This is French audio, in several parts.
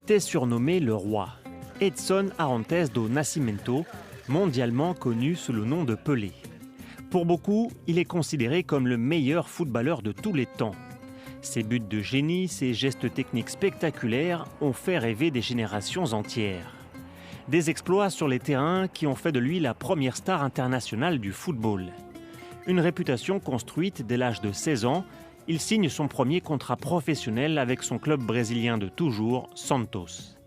était surnommé le roi, Edson Arantes do Nascimento, mondialement connu sous le nom de Pelé. Pour beaucoup, il est considéré comme le meilleur footballeur de tous les temps. Ses buts de génie, ses gestes techniques spectaculaires ont fait rêver des générations entières. Des exploits sur les terrains qui ont fait de lui la première star internationale du football. Une réputation construite dès l'âge de 16 ans, il signe son premier contrat professionnel avec son club brésilien de toujours, Santos.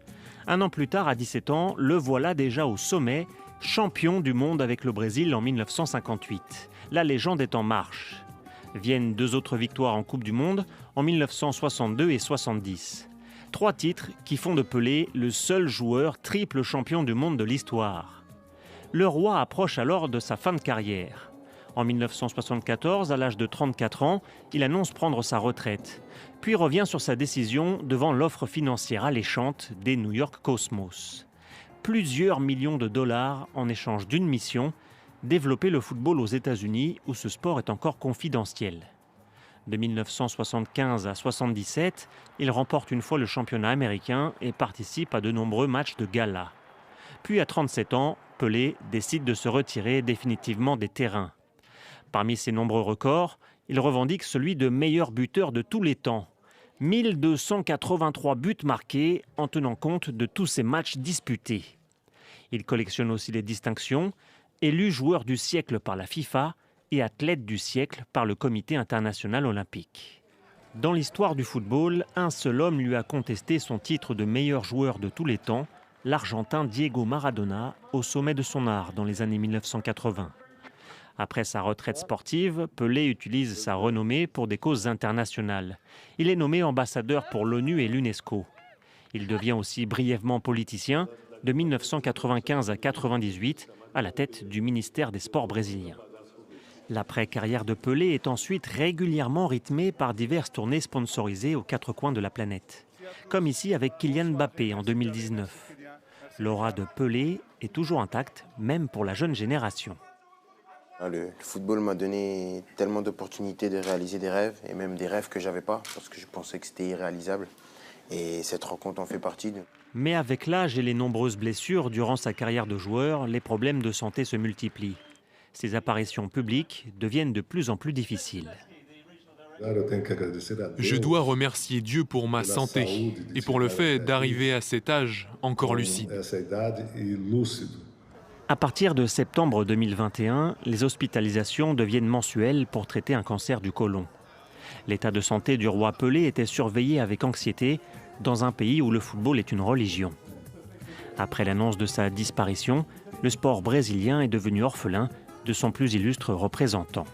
Un an plus tard, à 17 ans, le voilà déjà au sommet, champion du monde avec le Brésil en 1958. La légende est en marche. Viennent 2 autres victoires en Coupe du Monde en 1962 et 70. 3 titres qui font de Pelé le seul joueur triple champion du monde de l'histoire. Le roi approche alors de sa fin de carrière. En 1974, à l'âge de 34 ans, il annonce prendre sa retraite, puis revient sur sa décision devant l'offre financière alléchante des New York Cosmos. Plusieurs millions de dollars en échange d'une mission, développer le football aux États-Unis où ce sport est encore confidentiel. De 1975 à 1977, il remporte une fois le championnat américain et participe à de nombreux matchs de gala. Puis à 37 ans, Pelé décide de se retirer définitivement des terrains. Parmi ses nombreux records, il revendique celui de meilleur buteur de tous les temps. 1283 buts marqués en tenant compte de tous ses matchs disputés. Il collectionne aussi les distinctions, élu joueur du siècle par la FIFA et athlète du siècle par le Comité international olympique. Dans l'histoire du football, un seul homme lui a contesté son titre de meilleur joueur de tous les temps, l'Argentin Diego Maradona, au sommet de son art dans les années 1980. Après sa retraite sportive, Pelé utilise sa renommée pour des causes internationales. Il est nommé ambassadeur pour l'ONU et l'UNESCO. Il devient aussi brièvement politicien de 1995 à 1998 à la tête du ministère des Sports brésilien. L'après-carrière de Pelé est ensuite régulièrement rythmée par diverses tournées sponsorisées aux 4 coins de la planète, comme ici avec Kylian Mbappé en 2019. L'aura de Pelé est toujours intacte, même pour la jeune génération. Le football m'a donné tellement d'opportunités de réaliser des rêves, et même des rêves que j'avais pas, parce que je pensais que c'était irréalisable. Et cette rencontre en fait partie. Mais avec l'âge et les nombreuses blessures durant sa carrière de joueur, les problèmes de santé se multiplient. Ses apparitions publiques deviennent de plus en plus difficiles. Je dois remercier Dieu pour ma santé et pour le fait d'arriver à cet âge encore lucide. À partir de septembre 2021, les hospitalisations deviennent mensuelles pour traiter un cancer du côlon. L'état de santé du roi Pelé était surveillé avec anxiété dans un pays où le football est une religion. Après l'annonce de sa disparition, le sport brésilien est devenu orphelin de son plus illustre représentant.